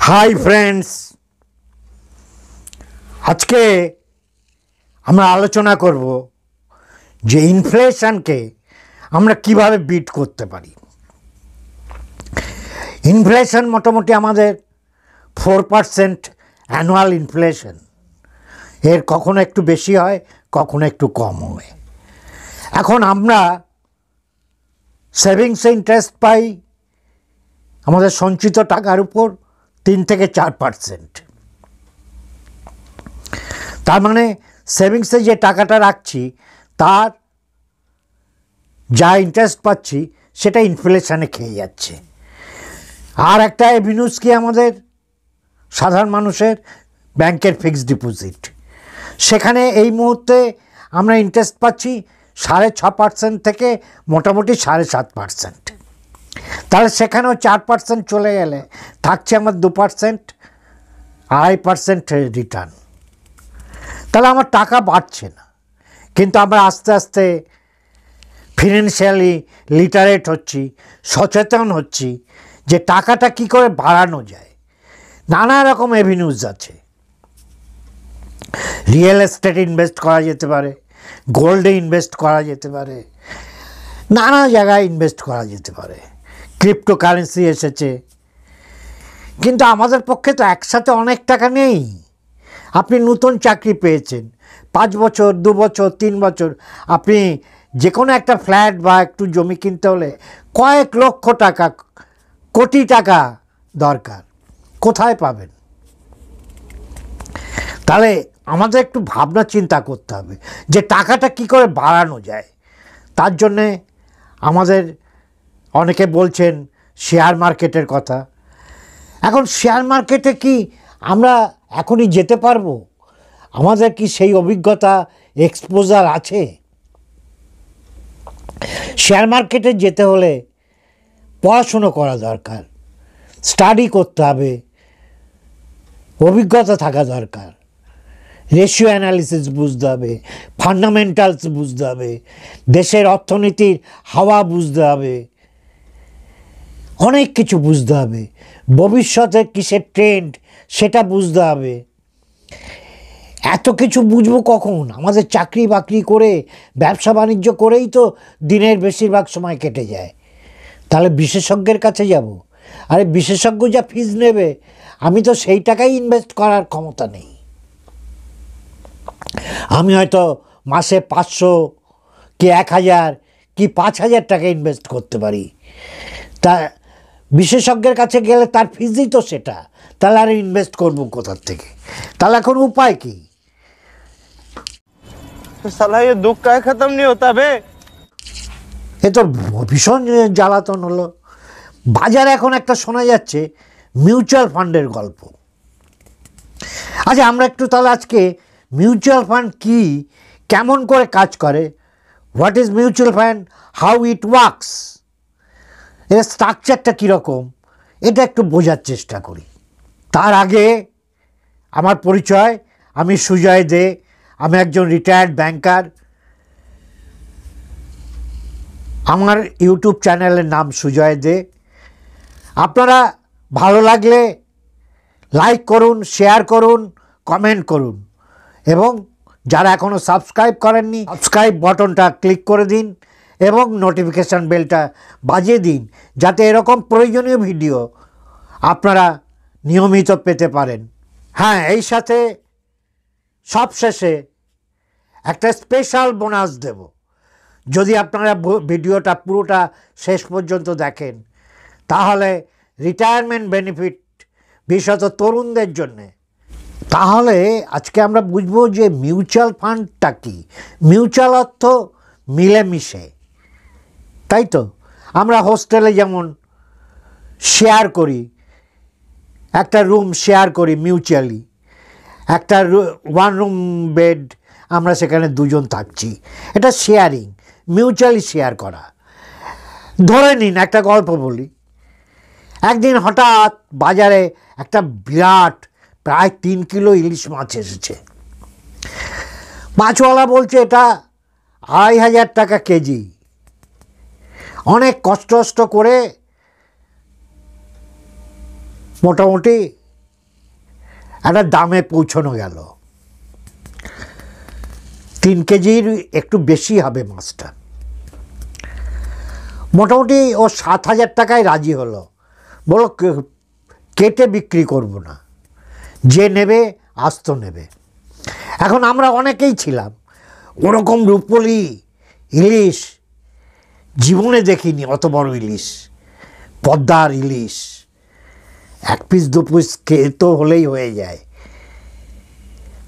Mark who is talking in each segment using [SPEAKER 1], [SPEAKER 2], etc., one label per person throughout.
[SPEAKER 1] Hi friends, আজকে আমরা আলোচনা করব যে ইনফ্লেশনকে আমরা কিভাবে বিট করতে পারি। ইনফ্লেশন মোটামুটি আমাদের 4% অ্যানুয়াল ইনফ্লেশন, এর কখনো একটু বেশি হয়, কখনো একটু কম হয়। এখন আমরা সেভিংসে ইন্টারেস্ট পাই আমাদের সঞ্চিত টাকার উপর 3 থেকে 4%। তার মানে সেভিংসে যে টাকাটা রাখছি তার যা ইন্টারেস্ট পাচ্ছি সেটা ইনফ্লেশনে খেয়ে যাচ্ছে। আর একটা এভিনিউজ কি আমাদের সাধারণ মানুষের ব্যাংকের ফিক্সড ডিপোজিট, সেখানে এই মুহূর্তে আমরা ইন্টারেস্ট পাচ্ছি 6.5% থেকে মোটামুটি 7.5%। তাহলে সেখানেও 4% চলে গেলে থাকছে আমার 2%, 2.5% রিটার্ন। তাহলে আমার টাকা বাড়ছে না, কিন্তু আমরা আস্তে আস্তে ফিনান্সিয়ালি লিটারেট হচ্ছি, সচেতন হচ্ছি যে টাকাটা কি করে বাড়ানো যায়। নানা রকম এভিনিউজ আছে। রিয়েল এস্টেট ইনভেস্ট করা যেতে পারে, গোল্ডে ইনভেস্ট করা যেতে পারে, নানা জায়গায় ইনভেস্ট করা যেতে পারে, ক্রিপ্টোকারেন্সি এসেছে। কিন্তু আমাদের পক্ষে তো একসাথে অনেক টাকা নেই। আপনি নতুন চাকরি পেয়েছেন, 5 বছর, 2 বছর, 3 বছর, আপনি যে কোনো একটা ফ্ল্যাট বা একটু জমি কিনতে হলে কয়েক লক্ষ টাকা, কোটি টাকা দরকার, কোথায় পাবেন? তাহলে আমাদের একটু ভাবনা চিন্তা করতে হবে যে টাকাটা কি করে বাড়ানো যায়। তার জন্যে আমাদের অনেকে বলছেন শেয়ার মার্কেটের কথা। এখন শেয়ার মার্কেটে কি আমরা এখনই যেতে পারবো? আমাদের কি সেই অভিজ্ঞতা, এক্সপোজার আছে? শেয়ার মার্কেটে যেতে হলে পড়াশুনো করা দরকার, স্টাডি করতে হবে, অভিজ্ঞতা থাকা দরকার, রেশিও অ্যানালিসিস বুঝতে হবে, ফান্ডামেন্টালস বুঝতে হবে, দেশের অর্থনীতির হাওয়া বুঝতে হবে, অনেক কিছু বুঝতে হবে, ভবিষ্যতে কিসের ট্রেন্ড সেটা বুঝতে হবে। এত কিছু বুঝবো কখন? আমাদের চাকরি বাকরি করে, ব্যবসা বাণিজ্য করেই তো দিনের বেশিরভাগ সময় কেটে যায়। তাহলে বিশেষজ্ঞের কাছে যাব? আরে বিশেষজ্ঞ যা ফিজ নেবে, আমি তো সেই টাকাই ইনভেস্ট করার ক্ষমতা নেই। আমি হয়তো মাসে 500 কি 1000 কি 5000 টাকা ইনভেস্ট করতে পারি। তা বিশেষজ্ঞের কাছে গেলে তার ফিজই তো সেটা, তাহলে আর ইনভেস্ট করবো কোথার থেকে? তাহলে এখন উপায় কি?
[SPEAKER 2] साला ये दुख का खत्म नहीं होता बे।
[SPEAKER 1] এ তো ভীষণ জ্বালাতন হলো। বাজারে এখন একটা শোনা যাচ্ছে মিউচুয়াল ফান্ডের গল্প। আচ্ছা, আমরা একটু তাহলে আজকে মিউচুয়াল ফান্ড কি, কেমন করে কাজ করে, what is mutual fund, how it works, এর স্ট্রাকচারটা কীরকম, এটা একটু বোঝার চেষ্টা করি। তার আগে আমার পরিচয়, আমি সুজয় দে, আমি একজন রিটায়ার্ড ব্যাংকার। আমার ইউটিউব চ্যানেলের নাম সুজয় দে। আপনারা ভালো লাগলে লাইক করুন, শেয়ার করুন, কমেন্ট করুন, এবং যারা এখনও সাবস্ক্রাইব করেননি সাবস্ক্রাইব বাটনটা ক্লিক করে দিন এবং নোটিফিকেশান বেলটা বাজিয়ে দিন, যাতে এরকম প্রয়োজনীয় ভিডিও আপনারা নিয়মিত পেতে পারেন। হ্যাঁ, এই সাথে সবশেষে একটা স্পেশাল বোনাস দেব যদি আপনারা ভিডিওটা পুরোটা শেষ পর্যন্ত দেখেন। তাহলে রিটায়ারমেন্ট বেনিফিট, বিশেষত তরুণদের জন্যে। তাহলে আজকে আমরা বুঝবো যে মিউচুয়াল ফান্ডটা কি। মিউচুয়াল অর্থ মিলেমিশে, তাই তো? আমরা হোস্টেলে যেমন শেয়ার করি, একটা রুম শেয়ার করি মিউচুয়ালি, একটা 1 রুম বেড, আমরা সেখানে 2 জন থাকছি, এটা শেয়ারিং, মিউচুয়ালি শেয়ার করা। ধরে নিন একটা গল্প বলি। একদিন হঠাৎ বাজারে একটা বিরাট প্রায় 3 কিলো ইলিশ মাছ এসেছে। মাছওয়ালা বলছে এটা 2500 টাকা কেজি। অনেক কষ্ট করে মোটামুটি একটা দামে পৌঁছানো গেল। 3 কেজির একটু বেশি হবে মাছটা। মোটামুটি ও 7,000 টাকায় রাজি হলো, বলো কেটে বিক্রি করব না, যে নেবে আস্ত নেবে। এখন আমরা অনেকেই ছিলাম, ওরকম রূপলি ইলিশ জীবনে দেখিনি, অত বড় ইলিশ, পদ্মার ইলিশ, 1 পিস 2 পিস খেয়ে তো হলেই হয়ে যায়।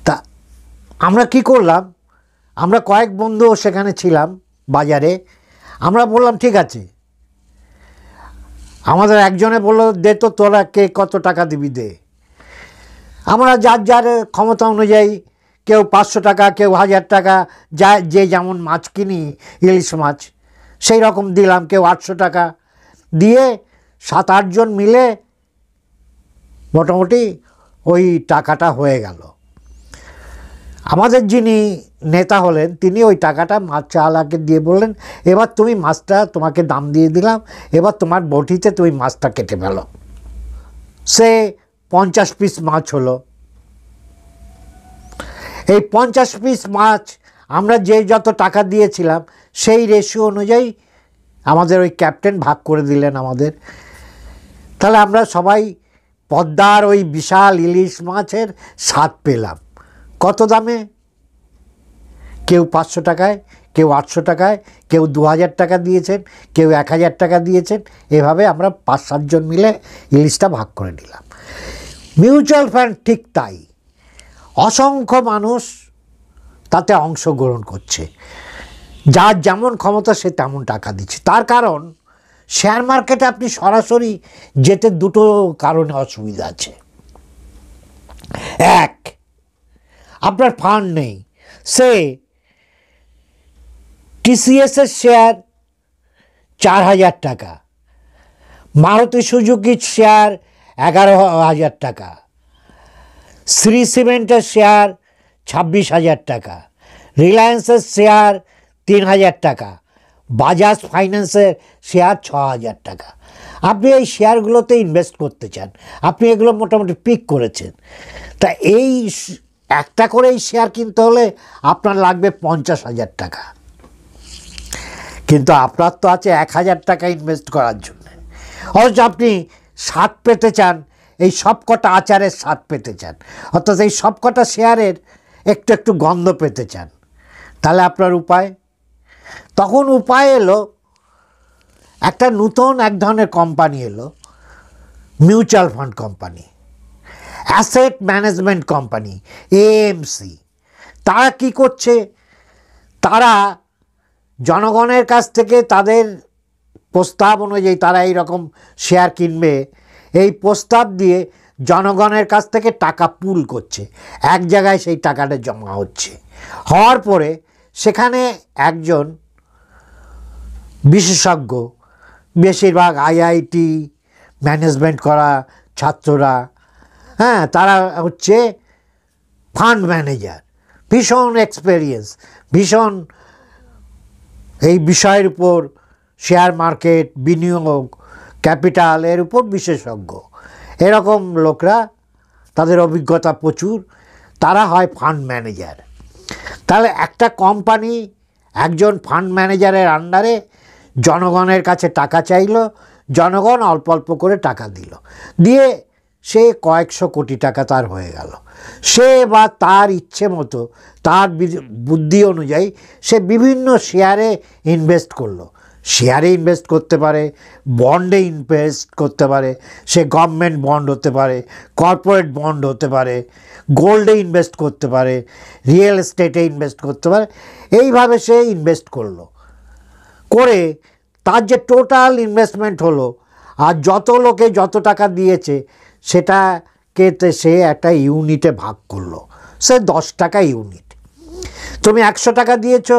[SPEAKER 1] তা আমরা কি করলাম, আমরা কয়েক বন্ধু সেখানে ছিলাম বাজারে, আমরা বললাম ঠিক আছে, আমাদের একজনে বললো দে তো তোরা কে কত টাকা দিবি দে। আমরা যার যার ক্ষমতা অনুযায়ী, কেউ 500 টাকা, কেউ 1000 টাকা, যা যে যেমন মাছ কিনি ইলিশ মাছ সেই রকম দিলাম, কেউ 800 টাকা দিয়ে 7-8 জন মিলে মোটামুটি ওই টাকাটা হয়ে গেল। আমাদের যিনি নেতা হলেন তিনি ওই টাকাটা মাছ চালাকে দিয়ে বললেন, এবার তুমি মাছটা, তোমাকে দাম দিয়ে দিলাম, এবার তোমার বটিতে তুমি মাছটা কেটে ফেলো। সে 50 পিস মাছ হলো। এই 50 পিস মাছ আমরা যে যত টাকা দিয়েছিলাম সেই রেশিও অনুযায়ী আমাদের ওই ক্যাপ্টেন ভাগ করে দিলেন আমাদের। তাহলে আমরা সবাই পদ্মার ওই বিশাল ইলিশ মাছের স্বাদ পেলাম। কত দামে? কেউ 500 টাকায়, কেউ 800 টাকায়, কেউ 2000 টাকা দিয়েছেন, কেউ 1000 টাকা দিয়েছেন। এভাবে আমরা 5-7 জন মিলে ইলিশটা ভাগ করে নিলাম। মিউচুয়াল ফান্ড ঠিক তাই, অসংখ্য মানুষ তাতে অংশগ্রহণ করছে, যার যেমন ক্ষমতা সে তেমন টাকা দিচ্ছে। তার কারণ শেয়ার মার্কেটে আপনি সরাসরি যেতে দুটো কারণে অসুবিধা আছে। এক, আপনার ফান্ড নেই। সে টিসিএসের শেয়ার 4,000 টাকা, মারুতি সুজুকির শেয়ার 11,000 টাকা, শ্রী সিমেন্টের শেয়ার 26,000 টাকা, রিলায়েন্সের শেয়ার 3,000 টাকা, বাজাজ ফাইন্যান্সের শেয়ার 6,000 টাকা। আপনি এই শেয়ারগুলোতে ইনভেস্ট করতে চান, আপনি এগুলো মোটামুটি পিক করেছেন। তা এই একটা করে এই শেয়ার কিনতে হলে আপনার লাগবে 50,000 টাকা, কিন্তু আপনার তো আছে 1,000 টাকা ইনভেস্ট করার জন্য। অথচ আপনি স্বাদ পেতে চান, এই সব কটা আচারের স্বাদ পেতে চান, অর্থাৎ এই সব কটা শেয়ারের একটু একটু গন্ধ পেতে চান। তাহলে আপনার উপায়, তখন উপায় এলো, একটা নতুন এক ধরনের কোম্পানি এলো, mutual fund company, asset management company, AMC. তারা কি করছে, তারা জনগণের কাছ থেকে তাদের প্রস্তাব অনুযায়ী তারা এই রকম শেয়ার কিনবে, এই প্রস্তাব দিয়ে জনগণের কাছ থেকে টাকা পুল করছে, এক জায়গায় সেই টাকাটা জমা হচ্ছে। হওয়ার পরে সেখানে একজন বিশেষজ্ঞ, বেশিরভাগ আইআইটি ম্যানেজমেন্ট করা ছাত্ররা, হ্যাঁ, তারা হচ্ছে ফান্ড ম্যানেজার, ভীষণ এক্সপেরিয়েন্স, ভীষণ এই বিষয়ের উপর, শেয়ার মার্কেট, বিনিয়োগ, ক্যাপিটাল, এর উপর বিশেষজ্ঞ। এরকম লোকরা, তাদের অভিজ্ঞতা প্রচুর, তারা হয় ফান্ড ম্যানেজার। তাহলে একটা কোম্পানি একজন ফান্ড ম্যানেজারের আন্ডারে জনগণের কাছে টাকা চাইলো, জনগণ অল্প অল্প করে টাকা দিল, দিয়ে সে কয়েকশো কোটি টাকা তার হয়ে গেল। সে বা তার ইচ্ছে মতো, তার বুদ্ধি অনুযায়ী সে বিভিন্ন শেয়ারে ইনভেস্ট করলো। শেয়ারে ইনভেস্ট করতে পারে, বন্ডে ইনভেস্ট করতে পারে, সে গভর্নমেন্ট বন্ড হতে পারে, কর্পোরেট বন্ড হতে পারে, গোল্ডে ইনভেস্ট করতে পারে, রিয়েল এস্টেটে ইনভেস্ট করতে পারে। এইভাবে সে ইনভেস্ট করলো, করে তার যে টোটাল ইনভেস্টমেন্ট হলো, আর যত লোকে যত টাকা দিয়েছে সেটাকে সে একটা ইউনিটে ভাগ করলো। সে 10 টাকা ইউনিট, তুমি 100 টাকা দিয়েছ,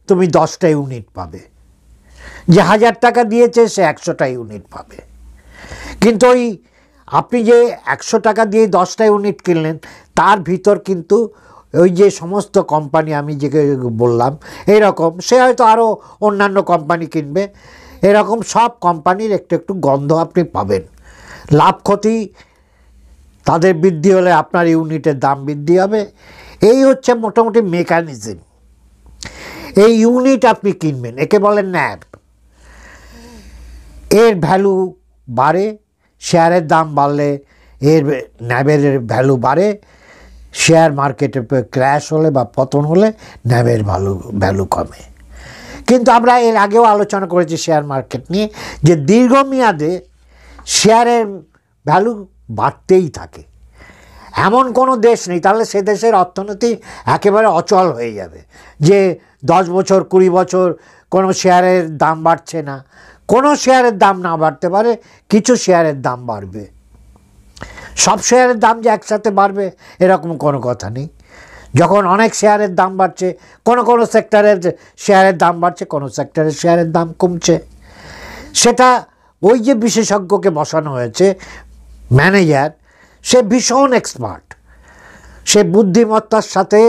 [SPEAKER 1] তুমি 10টা ইউনিট পাবে। যে 1000 টাকা দিয়েছে সে 100টা ইউনিট পাবে। কিন্তু ওই আপনি যে 100 টাকা দিয়ে 10টা ইউনিট কিনলেন, তার ভিতর কিন্তু ওই যে সমস্ত কোম্পানি আমি যে বললাম এরকম, সে হয়তো আরও অন্যান্য কোম্পানি কিনবে, এরকম সব কোম্পানির একটু একটু গন্ধ আপনি পাবেন। লাভ ক্ষতি তাদের বৃদ্ধি হলে আপনার ইউনিটের দাম বৃদ্ধি হবে। এই হচ্ছে মোটামুটি মেকানিজম। এই ইউনিট আপনি কিনবেন, একে বলেন ন্যাব। এর ভ্যালু বাড়ে, শেয়ারের দাম বাড়লে এর ন্যাবের ভ্যালু বাড়ে। শেয়ার মার্কেটে ক্র্যাশ হলে বা পতন হলে ন্যাবের ভ্যালু কমে। কিন্তু আমরা এর আগেও আলোচনা করেছি শেয়ার মার্কেট নিয়ে, যে দীর্ঘমেয়াদে শেয়ারের ভ্যালু বাড়তেই থাকে। এমন কোনো দেশ নেই, তাহলে সে দেশের অর্থনীতি একেবারে অচল হয়ে যাবে, যে 10 বছর 20 বছর কোনো শেয়ারের দাম বাড়ছে না। কোনো শেয়ারের দাম না বাড়তে পারে, কিছু শেয়ারের দাম বাড়বে। সব শেয়ারের দাম যে একসাথে বাড়বে এরকম কোনো কথা নেই। যখন অনেক শেয়ারের দাম বাড়ছে, কোনো সেক্টরের শেয়ারের দাম বাড়ছে, কোনো সেক্টরের শেয়ারের দাম কমছে, সেটা ওই যে বিশেষজ্ঞকে বসানো হয়েছে ম্যানেজার, সে ভীষণ এক্সপার্ট, সে বুদ্ধিমত্তার সাথে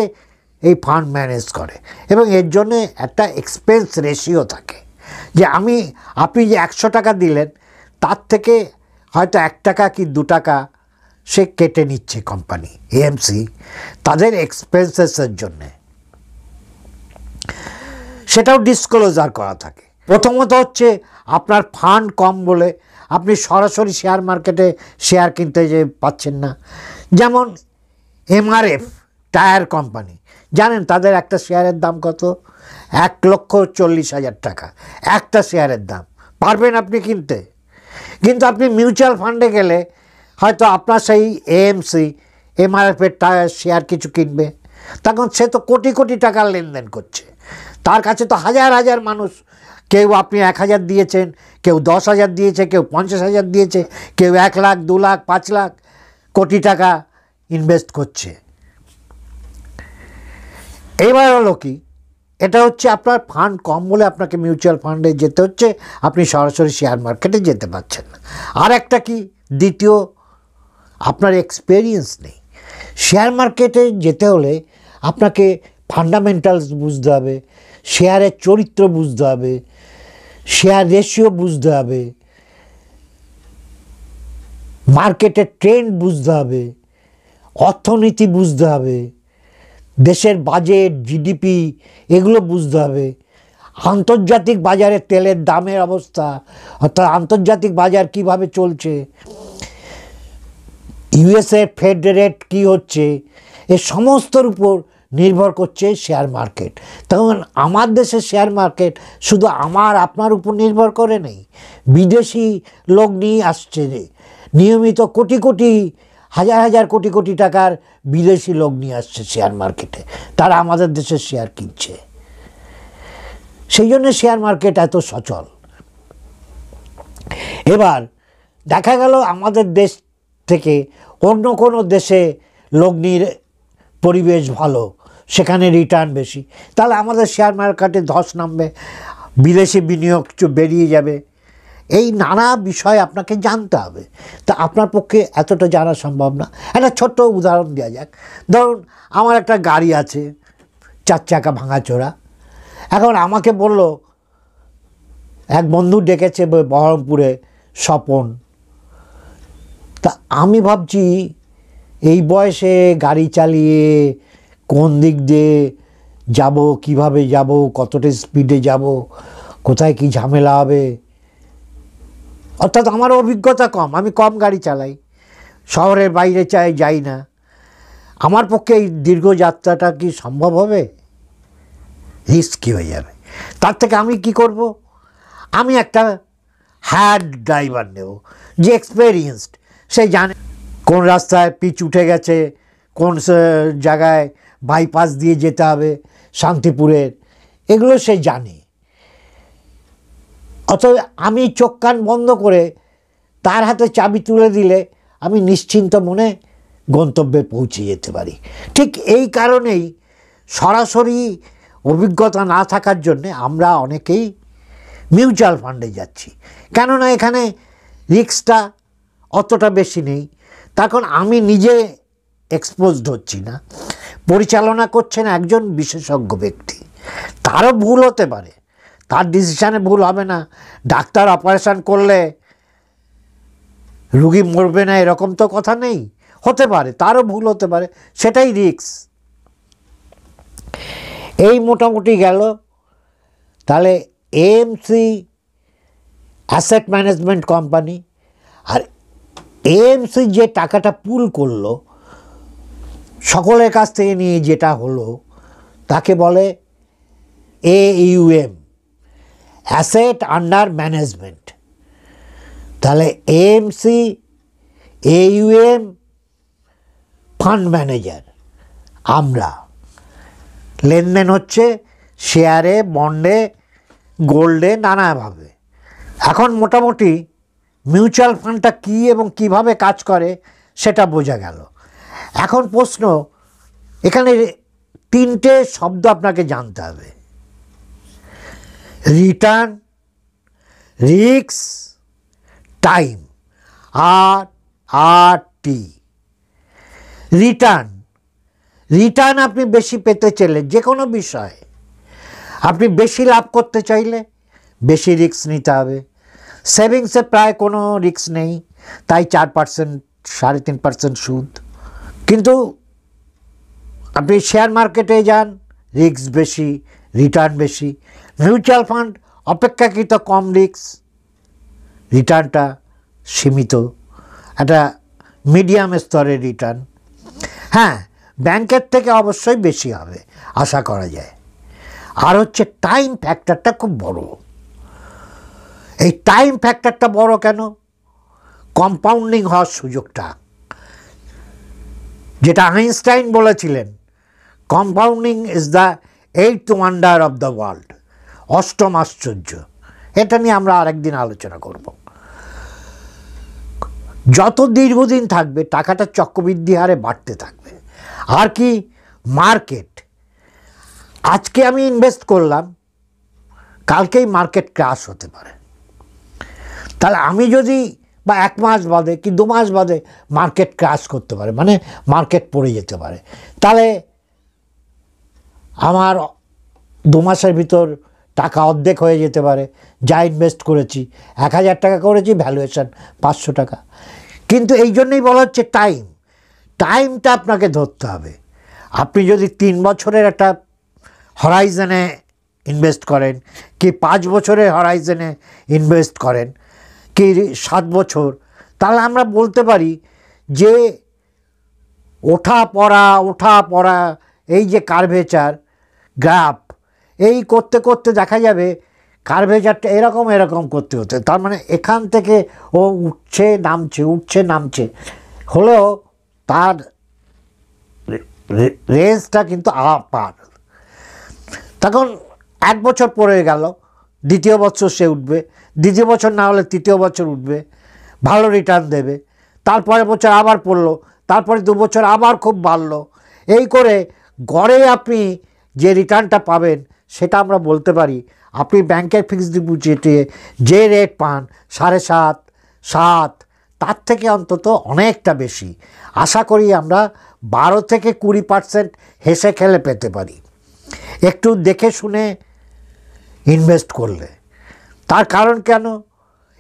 [SPEAKER 1] এই ফান্ড ম্যানেজ করে। এবং এর জন্যে একটা এক্সপেন্স রেশিও থাকে, যে আপনি যে 100 টাকা দিলেন তার থেকে হয়তো 1 টাকা কি 2 টাকা সে কেটে নিচ্ছে কোম্পানি এএমসি তাদের এক্সপেন্সেসের জন্যে। সেটাও ডিসক্লোজার করা থাকে। প্রথমত হচ্ছে আপনার ফান্ড কম বলে আপনি সরাসরি শেয়ার মার্কেটে শেয়ার কিনতে যে পাচ্ছেন না। যেমন এমআরএফ টায়ার কোম্পানি, জানেন তাদের একটা শেয়ারের দাম কত? 1,40,000 টাকা একটা শেয়ারের দাম। পারবেন আপনি কিনতে? কিন্তু আপনি মিউচুয়াল ফান্ডে গেলে হয়তো আপনার সেই এএমসি এমআরএফের টায়ার শেয়ার কিছু কিনবে, তখন সে তো কোটি কোটি টাকার লেনদেন করছে, তার কাছে তো হাজার হাজার মানুষ, কেউ আপনি 1,000 দিয়েছেন, কেউ 10,000 দিয়েছে, কেউ 50,000 দিয়েছে, কেউ 1 লাখ 2 লাখ 5 লাখ কোটি টাকা ইনভেস্ট করছে। এবার হলো কি, এটা হচ্ছে আপনার ফান্ড কম বলে আপনাকে মিউচুয়াল ফান্ডে যেতে হচ্ছে, আপনি সরাসরি শেয়ার মার্কেটে যেতে পারছেন না। আর একটা কি, দ্বিতীয়, আপনার এক্সপেরিয়েন্স নেই। শেয়ার মার্কেটে যেতে হলে আপনাকে ফান্ডামেন্টালস বুঝতে হবে, শেয়ারের চরিত্র বুঝতে হবে, শেয়ার রেশিও বুঝতে হবে, মার্কেটের ট্রেন্ড বুঝতে হবে, অর্থনীতি বুঝতে হবে, দেশের বাজেট জিডিপি এগুলো বুঝতে হবে, আন্তর্জাতিক বাজারে তেলের দামের অবস্থা, অর্থাৎ আন্তর্জাতিক বাজার কিভাবে চলছে, ইউএসএ ফেড রেট কী হচ্ছে, এ সমস্তর উপর নির্ভর করছে শেয়ার মার্কেট। তখন আমার দেশের শেয়ার মার্কেট শুধু আপনার উপর নির্ভর করে নেই, বিদেশি লোক নিয়ে আসছে, নিয়মিত কোটি কোটি হাজার হাজার কোটি কোটি টাকার বিদেশি লোক নিয়ে আসছে শেয়ার মার্কেটে, তারা আমাদের দেশের শেয়ার কিনছে। সেই জন্য শেয়ার মার্কেট এত সচল। এবার দেখা গেল আমাদের দেশ থেকে অন্য কোনো দেশে লগ্নির পরিবেশ ভালো, সেখানে রিটার্ন বেশি, তাহলে আমাদের শেয়ার মার্কেটে ধস নামবে, বিদেশি বিনিয়োগ বেরিয়ে যাবে। এই নানা বিষয় আপনাকে জানতে হবে। তা আপনার পক্ষে এতটা জানা সম্ভব না। একটা ছোট্ট উদাহরণ দেওয়া যাক। ধরুন আমার একটা গাড়ি আছে 4 চাকা ভাঙাচোরা। এখন আমাকে বলল, এক বন্ধু ডেকেছে বহরমপুরে, স্বপন। তা আমি ভাবছি এই বয়সে গাড়ি চালিয়ে কোন দিক দিয়ে যাব, কিভাবে যাব, কতটা স্পিডে যাব, কোথায় কি ঝামেলা হবে। অর্থাৎ আমার অভিজ্ঞতা কম, আমি কম গাড়ি চালাই, শহরের বাইরে যাই না। আমার পক্ষে এই দীর্ঘ যাত্রাটা কি সম্ভব হবে? রিস্কি হয়ে যাবে। তার থেকে আমি কি করব, আমি একটা হায়ার্ড ড্রাইভার নেব, যে এক্সপেরিয়েন্সড, সে জানে কোন রাস্তায় পিচ উঠে গেছে, কোন জায়গায় বাইপাস দিয়ে যেতে হবে শান্তিপুরের, এগুলো সে জানে। অথবা আমি চোখ কান বন্ধ করে তার হাতে চাবি তুলে দিলে আমি নিশ্চিন্ত মনে গন্তব্যে পৌঁছে যেতে পারি। ঠিক এই কারণেই সরাসরি অভিজ্ঞতা না থাকার জন্যে আমরা অনেকেই মিউচুয়াল ফান্ডে যাচ্ছি, কেননা এখানে রিস্কটা অতটা বেশি নেই। তখন আমি নিজে এক্সপোজড হচ্ছি না, পরিচালনা করছেন একজন বিশেষজ্ঞ ব্যক্তি, তারও ভুল হতে পারে, তার ডিসিশানে ভুল হবে না। ডাক্তার অপারেশন করলে রুগী মরবে না এরকম তো কথা নেই, হতে পারে, তারও ভুল হতে পারে, সেটাই রিস্ক। এই মোটামুটি গেল। তাহলে এএমসি অ্যাসেট ম্যানেজমেন্ট কোম্পানি, আর এএমসি যে টাকাটা পুল করলো সকলের কাছ থেকে নিয়ে, যেটা হলো তাকে বলে AUM, অ্যাসেট আন্ডার ম্যানেজমেন্ট। তাহলে এএমসি, AUM, ফান্ড ম্যানেজার, আমরা লেনদেন হচ্ছে শেয়ারে, বন্ডে, গোল্ডে, নানাভাবে। এখন মোটামুটি মিউচুয়াল ফান্ডটা কী এবং কিভাবে কাজ করে সেটা বোঝা গেল। এখন প্রশ্ন, এখানে 3টে শব্দ আপনাকে জানতে হবে: return, risk, time. RRT। Return আপনি বেশি পেতে চাইলে, যে কোনো বিষয়ে আপনি বেশি লাভ করতে চাইলে বেশি রিস্ক নিতে হবে। সেভিংসে প্রায় কোনো রিস্ক নেই, তাই 4%, 3.5% সুদ। কিন্তু আপনি শেয়ার মার্কেটে যান, রিস্ক বেশি, রিটার্ন বেশি। মিউচুয়াল ফান্ড অপেক্ষাকৃত কম রিস্ক, রিটার্নটা সীমিত, একটা মিডিয়াম স্তরের রিটার্ন। হ্যাঁ, ব্যাংকের থেকে অবশ্যই বেশি হবে, আশা করা যায়। আর হচ্ছে টাইম ফ্যাক্টরটা খুব বড়। এই টাইম ফ্যাক্টরটা বড় কেন? কম্পাউন্ডিং হওয়ার সুযোগটা, যেটা আইনস্টাইন বলেছিলেন, compounding is the 8th wonder of the world, অষ্টম আশ্চর্য। এটা নিয়ে আমরা আরেকদিন আলোচনা করব। যত দীর্ঘদিন থাকবে টাকাটা চক্রবৃদ্ধি হারে বাড়তে থাকবে। আর কি, মার্কেট, আজকে আমি ইনভেস্ট করলাম, কালকেই মার্কেট ক্র্যাশ হতে পারে। তাহলে আমি যদি, বা 1 মাস বাদে কি 2 মাস বাদে মার্কেট ক্র্যাশ করতে পারে, মানে মার্কেট পড়ে যেতে পারে, তাহলে আমার 2 মাসের ভিতর টাকা অর্ধেক হয়ে যেতে পারে। যা ইনভেস্ট করেছি, 1000 টাকা করেছি, ভ্যালুয়েশন 500 টাকা। কিন্তু এই জন্যই বলা হচ্ছে টাইমটা আপনাকে ধরতে হবে। আপনি যদি 3 বছরের একটা হরাইজনে ইনভেস্ট করেন, কি 5 বছরের হরাইজনে ইনভেস্ট করেন, কি 7 বছর, তাহলে আমরা বলতে পারি যে ওঠা পড়া, এই যে কার্ভেচার গ্রাফ, এই করতে করতে দেখা যাবে কার্ভেচারটা এরকম করতে হতে, তার মানে এখান থেকে ও উঠছে নামছে হলেও তার রেঞ্জটা কিন্তু আপার। তখন 1 বছর পড়ে গেল, দ্বিতীয় বছর সে উঠবে, দ্বিতীয় বছর না হলে তৃতীয় বছর উঠবে, ভালো রিটার্ন দেবে। তারপরের বছর আবার পড়লো, তারপরে 2 বছর আবার খুব বাড়লো। এই করে গড়ে আপনি যে রিটার্নটা পাবেন সেটা আমরা বলতে পারি, আপনি ব্যাংকের ফিক্সড ডিপোজিটে যে রেট পান 7.5, 7, তার থেকে অন্তত অনেকটা বেশি। আশা করি আমরা 12 থেকে 20% হেসে খেলে পেতে পারি, একটু দেখে শুনে ইনভেস্ট করলে। তার কারণ কেন,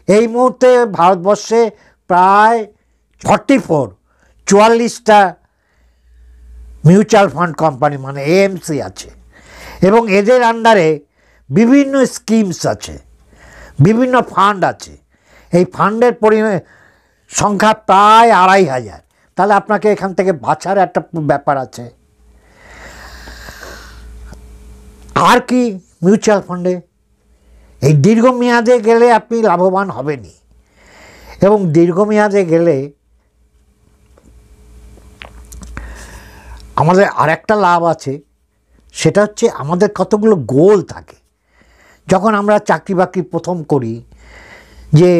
[SPEAKER 1] এই মুহূর্তে ভারতবর্ষে প্রায় 44টা মিউচুয়াল ফান্ড কোম্পানি, মানে এএমসি আছে, এবং এদের আন্ডারে বিভিন্ন স্কিমস আছে, বিভিন্ন ফান্ড আছে। এই ফান্ডের সংখ্যা প্রায় 2500। তাহলে আপনাকে এখান থেকে বাছার একটা ব্যাপার আছে। আর কি মিউচুয়াল ফান্ডে এই দীর্ঘমেয়াদে গেলে আপনি লাভবান হবেনই, এবং দীর্ঘমেয়াদে গেলে আমাদের আরেকটা লাভ আছে, সেটা হচ্ছে আমাদের কতগুলো গোল থাকে। যখন আমরা চাকরি বাকরি প্রথম করি, যে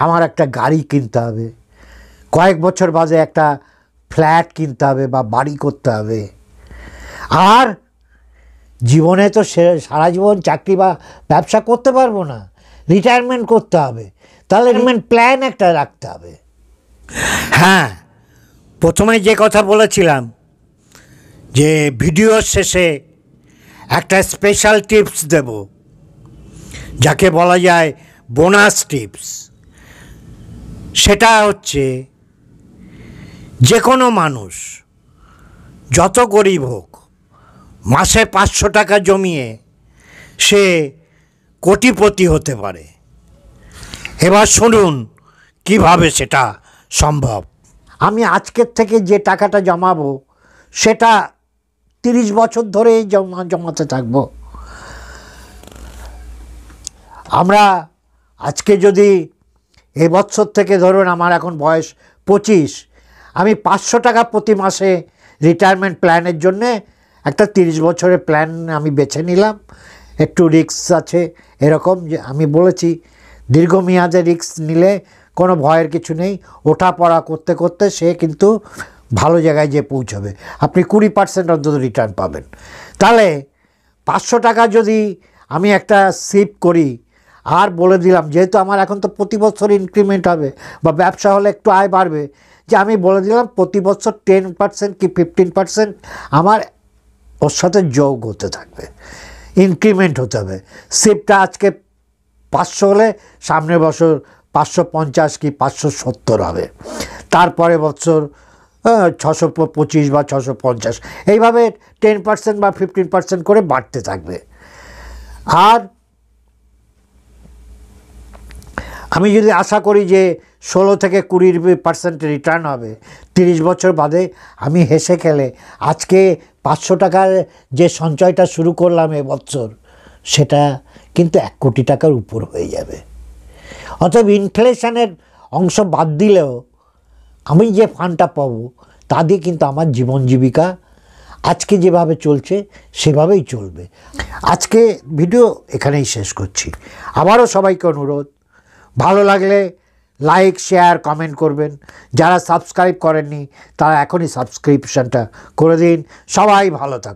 [SPEAKER 1] আমার একটা গাড়ি কিনতে হবে, কয়েক বছর বাদে একটা ফ্ল্যাট কিনতে হবে বা বাড়ি করতে হবে, আর জীবনে তো সারা জীবন চাকরি বা ব্যবসা করতে পারবো না, রিটায়ারমেন্ট করতে হবে, তাহলে রিটায়ারমেন্ট প্ল্যান একটা রাখতে হবে। হ্যাঁ, প্রথমে যে কথা বলেছিলাম যে ভিডিওর শেষে একটা স্পেশাল টিপস দেব, যাকে বলা যায় বোনাস টিপস। সেটা হচ্ছে যে কোনো মানুষ যত গরিব হোক মাসে 500 টাকা জমিয়ে সে কোটিপতি হতে পারে। এবার শুনুন কিভাবে সেটা সম্ভব। আমি আজকের থেকে যে টাকাটা জমাবো সেটা 30 বছর ধরে জমাতে থাকবো। আমরা আজকে যদি এবছর থেকে ধরুন আমার এখন বয়স 25, আমি 500 টাকা প্রতি মাসে রিটায়ারমেন্ট প্ল্যানের জন্যে একটা 30 বছরের প্ল্যান আমি বেছে নিলাম। একটু রিস্ক আছে, এরকম যে আমি বলেছি দীর্ঘমেয়াদে রিস্ক নিলে কোনো ভয়ের কিছু নেই, ওঠা পড়া করতে করতে সে কিন্তু ভালো জায়গায় যেয়ে পৌঁছবে। আপনি 20% অন্তত রিটার্ন পাবেন। তাহলে 500 টাকা যদি আমি একটা সিপ করি, আর বলে দিলাম যেহেতু আমার এখন তো প্রতি বছর ইনক্রিমেন্ট হবে বা ব্যবসা হলে একটু আয় বাড়বে, যে আমি বলে দিলাম প্রতি বছর 10% কি 15% আমার ওর সাথে যোগ হতে থাকবে, ইনক্রিমেন্ট হতে হবে। সিপটা আজকে 500 হলে সামনের বছর 550 কি 570 হবে, তারপরে বছর 625 বা 650, এইভাবে 10% বা 15% করে বাড়তে থাকবে। আর আমি যদি আশা করি যে 16 থেকে 20% রিটার্ন হবে 30 বছর বাদে, আমি হেসে খেলে আজকে 500 টাকার যে সঞ্চয়টা শুরু করলাম এবছর সেটা কিন্তু 1 কোটি টাকার উপর হয়ে যাবে। অতএব ইনফ্লেশনের অংশ বাদ দিলেও আমি যে ফান্ডটা পাবো তা দিয়ে কিন্তু আমার জীবন জীবিকা আজকে যেভাবে চলছে সেভাবেই চলবে। আজকে ভিডিও এখানেই শেষ করছি। আবারও সবাইকে অনুরোধ, ভালো লাগলে লাইক শেয়ার কমেন্ট করবেন। যারা সাবস্ক্রাইব করেননি তারা এখনই সাবস্ক্রিপশনটা করে দিন। সবাই ভালো থাকুন।